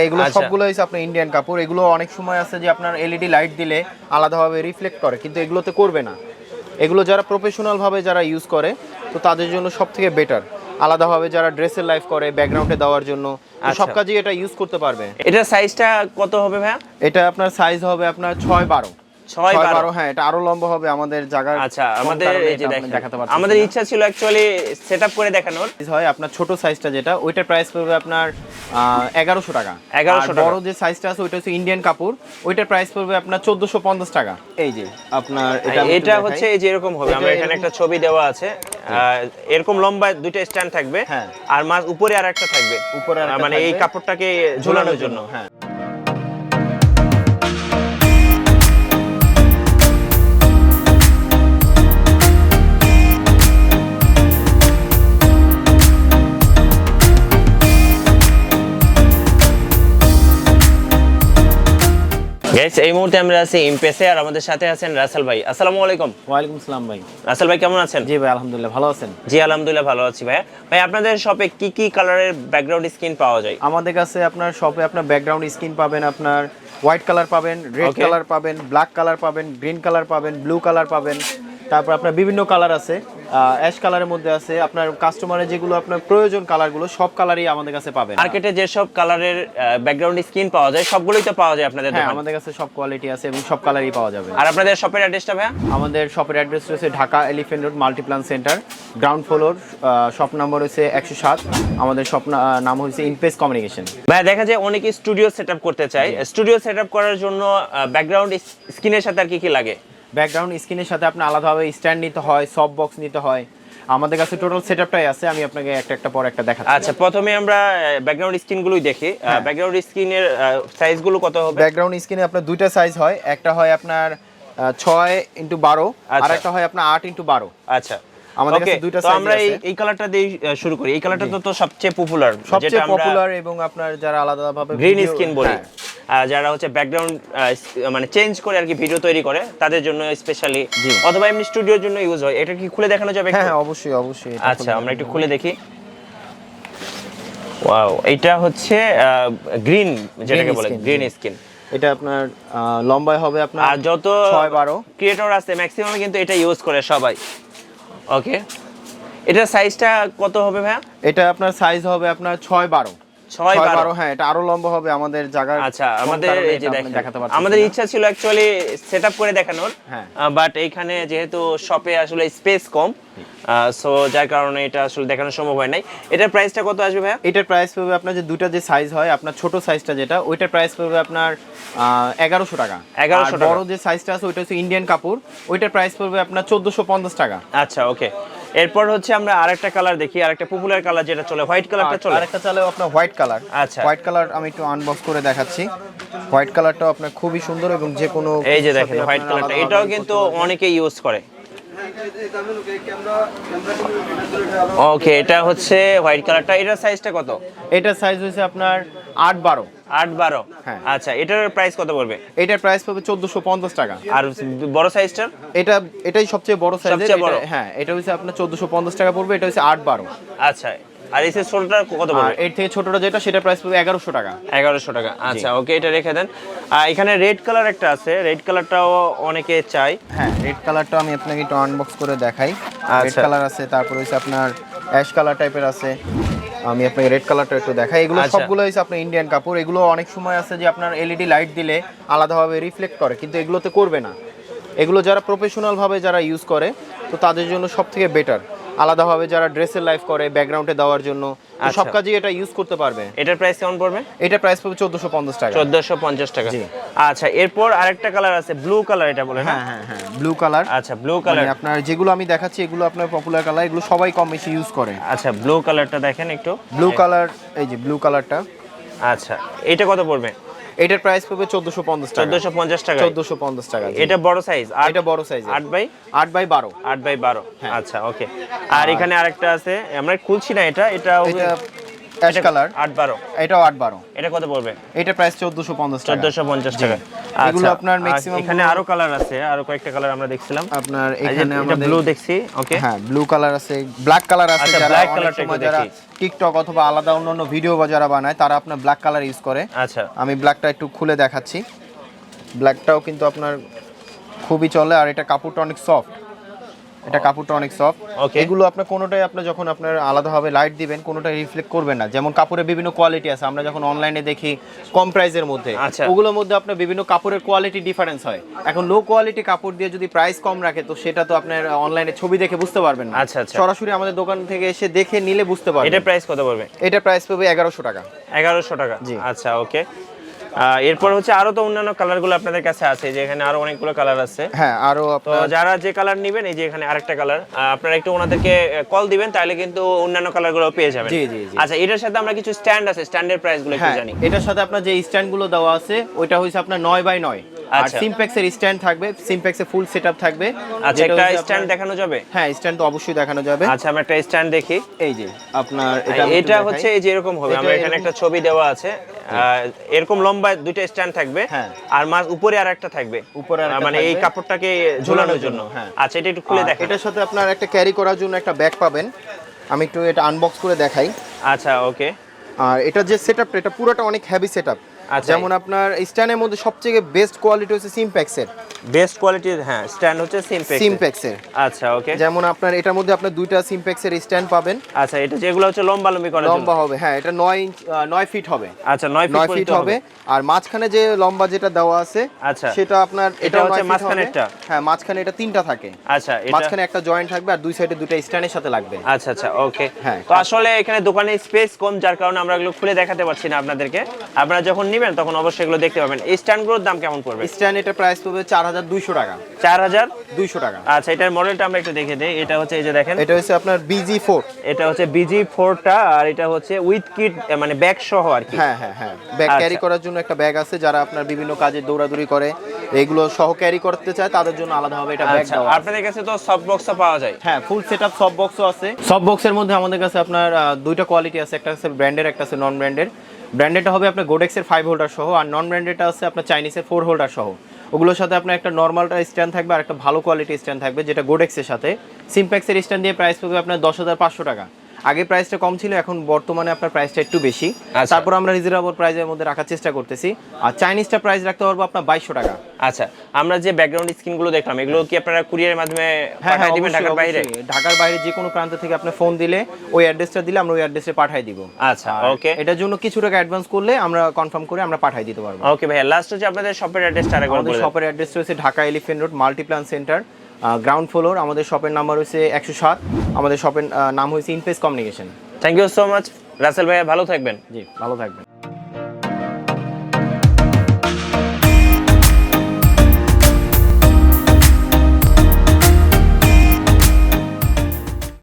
এগুলো সবগুলো হচ্ছে আপনার ইন্ডিয়ান কাপড়। এগুলো অনেক সময় আছে যে আপনার এলইডি লাইট দিলে আলাদাভাবে রিফ্লেক্ট করে, কিন্তু এগুলোতে করবে না। এগুলো যারা প্রফেশনাল ভাবে যারা ইউজ করে তো তাদের জন্য সবথেকে বেটার। আলাদাভাবে যারা ড্রেসের লাইফ করে ব্যাকগ্রাউন্ডে দেওয়ার জন্য সব কাজেই এটা ইউজ করতে পারবে। এটা সাইজটা কত হবে ভাইয়া? এটা আপনার সাইজ হবে আপনার 6-12। 6-12, হ্যাঁ, এটা আরো লম্বা হবে আমাদের জায়গা। আচ্ছা, আমাদের এই যে দেখাতে পারছেন, আমাদের ইচ্ছা ছিল অ্যাকচুয়ালি সেটআপ করে দেখানোর। হয় আপনার ছোট সাইজটা যেটা, ওইটার প্রাইস পড়বে আপনার 1100 টাকা। 1100 টাকা। বড় যে সাইজটা আছে ওইটা হচ্ছে ইন্ডিয়ান কাপড়, ওইটার প্রাইস পড়বে আপনার 1450 টাকা। এই যে আপনার এটা হচ্ছে এই যে এরকম হবে, আমরা এখানে একটা ছবি দেওয়া আছে, এরকম লম্বা দুইটা স্ট্যান্ড থাকবে, আর মাঝ উপরে আরেকটা থাকবে, উপরে মানে এই কাপড়টাকে ঝোলানোর জন্য। হ্যাঁ, গাইস এই মুহূর্তে আমরা আছি ইমপেসে, আর আমাদের সাথে আছেন রাসেল ভাই। আসসালামু আলাইকুম। ওয়ালাইকুম আসসালাম ভাই। রাসেল ভাই কেমন আছেন? জি ভাই আলহামদুলিল্লাহ, ভালো আছেন? জি আলহামদুলিল্লাহ ভালো আছি ভাই। ভাই আপনাদের শপে কি কি কালারের ব্যাকগ্রাউন্ড স্ক্রিন পাওয়া যায়? আমাদের কাছে আপনার শপে আপনার ব্যাকগ্রাউন্ড স্ক্রিন পাবেন, আপনার হোয়াইট কালার পাবেন, রেড কালার পাবেন, ব্ল্যাক কালার পাবেন, গ্রিন কালার পাবেন, ব্লু কালার পাবেন। তারপর আপনার বিভিন্ন কালার আছে, অ্যাশ কালারের মধ্যে আছে। আপনার কাস্টমারের যেগুলো আপনার প্রয়োজন কালারগুলো সব কালারই আমাদের কাছে পাবেন। মার্কেটে যে সব কালারের ব্যাকগ্রাউন্ড স্ক্রিন পাওয়া যায় সবগুলোই তো পাওয়া যায় আপনাদের দোকানে? হ্যাঁ, আমাদের কাছে সব কোয়ালিটি আছে এবং সব কালারই পাওয়া যাবে। আর আপনাদের শপের অ্যাড্রেসটা ভাই? আমাদের শপের অ্যাড্রেস রয়েছে Dhaka Elephant Road Multiplan Center, ground floor, shop number হচ্ছে 107। আমাদের শপ নাম হচ্ছে ইনপেস কমিউনিকেশন। ভাই দেখা যায় অনেকে স্টুডিও সেটআপ করতে চায়, স্টুডিও সেটআপ করার জন্য ব্যাকগ্রাউন্ড স্ক্রিনের সাথে আর কি কি লাগে? ব্যাকগ্রাউন্ড স্ক্রিনের সাথে আপনার আলাদাভাবে স্ট্যান্ড নিতে হয়, সফট বক্স নিতে হয়। আমাদের কাছে টোটাল সেটআপটাই আছে, আমি আপনাকে একটা পর একটা দেখাচ্ছি। আচ্ছা, প্রথমে আমরা ব্যাকগ্রাউন্ড স্ক্রিনগুলোই দেখি। ব্যাকগ্রাউন্ড স্ক্রিনের সাইজগুলো কত হবে? ব্যাকগ্রাউন্ড স্ক্রিনে আপনার দুইটা সাইজ হয়, একটা হয় আপনার 6x12, আর একটা হয় আপনার 8x12। আচ্ছা, আমাদের কাছে দুইটা সাইজ আছে। আমরা এই কালারটা দিয়ে শুরু করি। এই কালারটা তো সবচেয়ে পপুলার, সবচেয়ে পপুলার, এবং আপনার যারা আলাদাভাবে গ্রিন স্ক্রিন বলে, যারা হচ্ছে ব্যাকগ্রাউন্ড মানে চেঞ্জ করে আর কি ভিডিও তৈরি করে তাদের জন্য স্পেশালি, অথবা এমনি স্টুডিওর জন্য ইউজ হয়। এটা কি খুলে দেখানো যাবে? হ্যাঁ অবশ্যই অবশ্যই। আচ্ছা, আমরা একটু খুলে দেখি। ওয়াও, এটা হচ্ছে গ্রিন, যেটাকে বলে গ্রিন স্ক্রিন। এটা আপনার লম্বায় হবে আপনার, আর যত 6-12 ক্রিয়েটর আছে ম্যাক্সিমাম কিন্তু এটা ইউজ করে সবাই। ওকে, এটা সাইজটা কত হবে ভাই? এটা আপনার সাইজ হবে আপনার 6-12। 6-12, হ্যাঁ, এটা আরো লম্বা হবে আমাদের জায়গা। আচ্ছা, আমাদের এই যে দেখাতে পারছেন, আমাদের ইচ্ছা ছিল অ্যাকচুয়ালি সেটআপ করে দেখানোর, বাট এইখানে যেহেতু শপে আসলে স্পেস কম, সো যার কারণে এটা আসলে দেখানো সম্ভব হয় নাই। এটার প্রাইসটা কত আসবে ভাই? এটার প্রাইস পড়বে আপনার যে দুটো যে সাইজ হয়, আপনার ছোট সাইজটা যেটা, ওইটার প্রাইস পড়বে আপনার 1100 টাকা। 1100 টাকা। বড় যে সাইজটা আছে ওইটা হচ্ছে ইন্ডিয়ান কাপড়, ওইটার প্রাইস পড়বে আপনার 1450 টাকা। আচ্ছা, ওকে। এরপর হচ্ছে আমরা আরেকটা কালার দেখি, আরেকটা পপুলার কালার যেটা চলে, হোয়াইট কালারটা চলে। আরেকটা চালেও আপনার হোয়াইট কালার। আচ্ছা, হোয়াইট কালার আমি একটু আনবক্স করে দেখাচ্ছি। হোয়াইট কালারটাও আপনার খুবই সুন্দর, এবং যে কোনো, এই যে দেখেন হোয়াইট কালারটা, এটাও কিন্তু অনেকে ইউজ করে। ওকে, এটা হচ্ছে হোয়াইট কালারটা। এটার সাইজটা কত? এটার সাইজ হচ্ছে আপনার 8-12। 8-12, হ্যাঁ। আচ্ছা, এটার প্রাইস কত পড়বে? এটার প্রাইস পড়বে 1450 টাকা। আর বড় সাইজটার? এটাই সবচেয়ে বড় সাইজের। সবচেয়ে বড়? হ্যাঁ, এটা হচ্ছে আপনার 1450 টাকা পড়বে। এটা হচ্ছে 8-12। আচ্ছা, আর এই ছোটটা কত পড়বে? এর থেকে ছোটটা যেটা, সেটা প্রাইস পড়বে 1100 টাকা। 1100 টাকা, আচ্ছা, ওকে, এটা রেখে দেন। আর এখানে রেড কালার একটা আছে, রেড কালারটাও অনেকে চাই। হ্যাঁ, রেড কালারটা আমি আপনাকে একটু আনবক্স করে দেখাই। রেড কালার আছে, তারপর হচ্ছে আপনার অ্যাশ কালার টাইপের আছে। আমি আপনাকে রেড কালারটা একটু দেখাই। এগুলো সবগুলো হচ্ছে আপনার ইন্ডিয়ান কাপড়। এগুলো অনেক সময় আছে যে আপনার এলইডি লাইট দিলে আলাদাভাবে রিফ্লেক্ট করে, কিন্তু এগুলোতে করবে না। এগুলো যারা প্রফেশনাল ভাবে যারা ইউজ করে তো তাদের জন্য সবথেকে বেটার। আলাদাভাবে যারা ড্রেসের লাইফ করে ব্যাকগ্রাউন্ডে দেওয়ার জন্য সব কাজেই এটা ইউজ করতে পারবে। এটার প্রাইস কেমন পড়বে? এটার প্রাইস পড়বে 1450 টাকা। 1450 টাকা। আচ্ছা, এরপর আরেকটা কালার আছে, ব্লু কালার, এটা বলে না? হ্যাঁ হ্যাঁ, ব্লু কালার। আচ্ছা, ব্লু কালার আপনার যেগুলো আমি দেখাচ্ছি এগুলো আপনার পপুলার কালার, এগুলো সবাই কম বেশি ইউজ করে। আচ্ছা, ব্লু কালারটা দেখেন একটু। ব্লু কালার, এই যে ব্লু কালারটা। আচ্ছা, এটা কত পড়বে? এটার প্রাইস পড়বে 1450 টাকা। 1450 টাকা। 1450 টাকা। এটা বড় সাইজ? এটা বড় সাইজ, 8x12। 8x12, আচ্ছা, ওকে। আর এখানে আরেকটা আছে, আমরা খুলছি না, এটা অ্যাশ কালার 812 এটাও 812 এটা কত পড়বে? এটা প্রাইস 1450 টাকা 1450 টাকা। এগুলো আচ্ছা, আপনার ম্যাক্সিমাম এখানে আরো কালার আছে, আরো কয়েকটা কালার আমরা দেখছিলাম। আপনার এখানে এটা আমাদের ব্লু দেখছি, ওকে হ্যাঁ ব্লু কালার আছে, ব্ল্যাক কালার আছে। আচ্ছা, যারা ব্ল্যাক অনেক কালারটা সময় একটু যারা দেখি। টিকটক অথবা আলাদা অন্যান্য ভিডিও বা যারা বানায় তারা আপনার ব্ল্যাক কালার ইউজ করে। আচ্ছা, আমি ব্ল্যাকটা একটু খুলে দেখাচ্ছি। ব্ল্যাকটাও কিন্তু আপনার খুবই চলে, আর এটা কাপড়টা অনেক সফট, এটা কাপড়টা অনেক সফট। Okay. এগুলো আপনার কোনোটাই আপনি যখন আপনার আলাদাভাবে লাইট দিবেন কোনোটাই রিফ্লেক্ট করবে না। যেমন কাপড়ের বিভিন্ন কোয়ালিটি আছে, আমরা যখন অনলাইনে দেখি কম প্রাইসের মধ্যে, আচ্ছা। ওগুলোর মধ্যে আপনার বিভিন্ন কাপড়ের কোয়ালিটি ডিফারেন্স হয়। এখন লো কোয়ালিটি কাপড় দিয়ে যদি প্রাইস কম রাখে তো সেটা তো আপনার অনলাইনে ছবি দেখে বুঝতে পারবেন না। আচ্ছা, আচ্ছা। সরাসরি আমাদের দোকান থেকে এসে দেখে নিলে বুঝতে পারবেন। এটা প্রাইস কত পড়বে? এটা প্রাইস পাবে 1100 টাকা। 1100 টাকা, জি। আচ্ছা, ওকে। এরপর হচ্ছে আরো তো অন্যান্য কালারগুলো আপনাদের কাছে আছে, যে এখানে আরো অনেকগুলো কালার আছে। হ্যাঁ আরো তো আপনার যারা যে কালার নেবেন, এই যে এখানে আরেকটা কালার, আপনারা একটু ওনাদেরকে কল দিবেন, তাহলে কিন্তু অন্যান্য কালারগুলো পেয়ে যাবেন। জি, জি, জি। আচ্ছা, এটার সাথে আমরা কিছু স্ট্যান্ড আছে, স্ট্যান্ডের প্রাইসগুলো একটু হ্যাঁ জানি। এটার সাথে আপনার যে স্ট্যান্ডগুলো দেওয়া আছে ওইটা হইছে আপনার 9x9, আর আচ্ছা। সিমপ্যাক্সের স্ট্যান্ড থাকবে, সিমপ্যাক্সের ফুল সেটআপ থাকবে। আচ্ছা, যেটা একটা হচ্ছে স্ট্যান্ড আপনার- দেখানো যাবে? হ্যাঁ স্ট্যান্ড তো অবশ্যই দেখানো যাবে। আচ্ছা, আমরা একটা স্ট্যান্ড দেখি। এই যে আপনার এটা আমি একটু এটা দেখাই। হচ্ছে এই যে এরকম হবে, এটা আমরা এখানে এরকম- একটা ছবি দেওয়া আছে, এরকম লম্বা দুইটা স্ট্যান্ড থাকবে, হ্যাঁ। আর মাঝ উপরে আরেকটা থাকবে, উপরে আরেকটা মানে এই থাকবে। কাপড়টাকে ঝোলানোর জন্য। হ্যাঁ। আচ্ছা, এটা একটু খুলে আর দেখেন। এটার সাথে আপনার একটা ক্যারি করার জন্য একটা ব্যাগ পাবেন। আমি একটু এটা আনবক্স করে দেখাই। আচ্ছা, ওকে। আর এটা যে সেটআপটা এটা পুরোটা অনেক হেভি সেটআপ। আচ্ছা। যেমন আপনার স্ট্যান্ডের মধ্যে সবথেকে বেস্ট কোয়ালিটি হচ্ছে সিমপ্যাক্সের। বেস্ট কোয়ালিটির, হ্যাঁ, স্ট্যান্ড হচ্ছে সিমপ্যাক্স। সিমপ্যাক্সের আচ্ছা, ওকে। যেমন আপনার এটার মধ্যে আপনার দুইটা সিমপ্যাক্সের স্ট্যান্ড পাবেন। আচ্ছা, এটা যেগুলো হচ্ছে লম্বা লম্বি করার জন্য। লম্বা হবে, হ্যাঁ এটা 9 ফিট হবে। আচ্ছা, 9 9 ফিট ফিট হবে। আর মাঝখানে যে লম্বা যেটা দেওয়া আছে আচ্ছা, সেটা আপনার এটা হচ্ছে মাঝখানেরটা। হ্যাঁ মাঝখানে এটা তিনটা থাকে। আচ্ছা, এটা মাঝখানে একটা জয়েন্ট থাকবে আর দুই সাইডে দুটো স্ট্যান্ডের সাথে লাগবে। আচ্ছা, আচ্ছা, ওকে। হ্যাঁ। তো আসলে এখানে দোকানে স্পেস কম, যার কারণে আমরা এগুলো খুলে দেখাতে পারছি না আপনাদেরকে। আপনারা যখন নেবেন তখন অবশ্যই এগুলো দেখতে পাবেন। এই স্ট্যান্ডগুলোর দাম কেমন পড়বে? স্ট্যান্ড এটা প্রাইস পড়বে 4200 টাকা। 4200 টাকা। আচ্ছা, এটার মডেলটা আমরা একটু দেখে দেই। এটা হচ্ছে এই যে দেখেন, এটা হচ্ছে আপনার BG4। এটা হচ্ছে BG4টা, আর এটা হচ্ছে উইথ কিট, মানে ব্যাগ সহ আর কি। হ্যাঁ হ্যাঁ হ্যাঁ ব্যাগ আচ্ছা। ক্যারি করার জন্য একটা ব্যাগ আছে। যারা আপনার বিভিন্ন কাজে দৌড়াদৌড়ি করে এগুলো সহ ক্যারি করতে চায় তাদের জন্য আলাদাভাবে এটা ব্যাগ আচ্ছা, দেওয়া আছে। আপনাদের কাছে তো সফট বক্সও পাওয়া যায়? হ্যাঁ ফুল সেটআপ সব বক্সও আছে। সব বক্সের মধ্যে আমাদের কাছে আপনার দুইটা কোয়ালিটি আছে, একটা আছে ব্র্যান্ডের, একটা আছে নন ব্র্যান্ডের। ব্র্যান্ডেডটা হবে আপনার গোডেক্সের 5 হোল্ডার সহ, আর নন ব্র্যান্ডেডটা আছে আপনার চাইনিজের 4 হোল্ডার সহ। ওগুলোর সাথে আপনার একটা নর্মালটা স্ট্যান্ড থাকবে আর একটা ভালো কোয়ালিটির স্ট্যান্ড থাকবে যেটা গোডেক্সের সাথে। সিমপ্যাক্সের স্ট্যান্ড দিয়ে প্রাইস পড়বে আপনার 10,500 টাকা। আগে প্রাইসটা কম ছিল, এখন বর্তমানে আপনার প্রাইসটা একটু বেশি। আচ্ছা। তারপর আমরা রিজনেবল প্রাইসের মধ্যে রাখার চেষ্টা করতেছি। আর চাইনিজটা প্রাইস রাখতে পারবো আপনার 2200 টাকা। আচ্ছা, আমরা যে ব্যাকগ্রাউন্ড স্ক্রিনগুলো দেখলাম, এগুলো কি আপনারা কুরিয়ারের মাধ্যমে হ্যাঁ পাঠিয়ে দিবেন ঢাকার বাইরে? ঢাকার বাইরে যে কোনো প্রান্ত থেকে আপনি ফোন দিলে ওই অ্যাড্রেসটা দিলে আমরা ওই অ্যাড্রেসে পাঠিয়ে দিব। আচ্ছা, ওকে। এটার জন্য কিছু টাকা অ্যাডভান্স করলে আমরা কনফার্ম করে আমরা পাঠিয়ে দিতে পারবো। ওকে ভাইয়া, লাস্ট হচ্ছে আপনাদের শপের অ্যাড্রেসটা আরেকবার আমাদের বলে দেন। শপের অ্যাড্রেস হচ্ছে Dhaka Elephant Road Multiplan Center, ground floor. আমাদের শপের নাম্বার হচ্ছে 107। আমাদের শপের নাম হচ্ছে ইনপেস communication. Thank you so much Rasel ভাইয়া, ভালো থাকবেন। জি ভালো থাকবেন।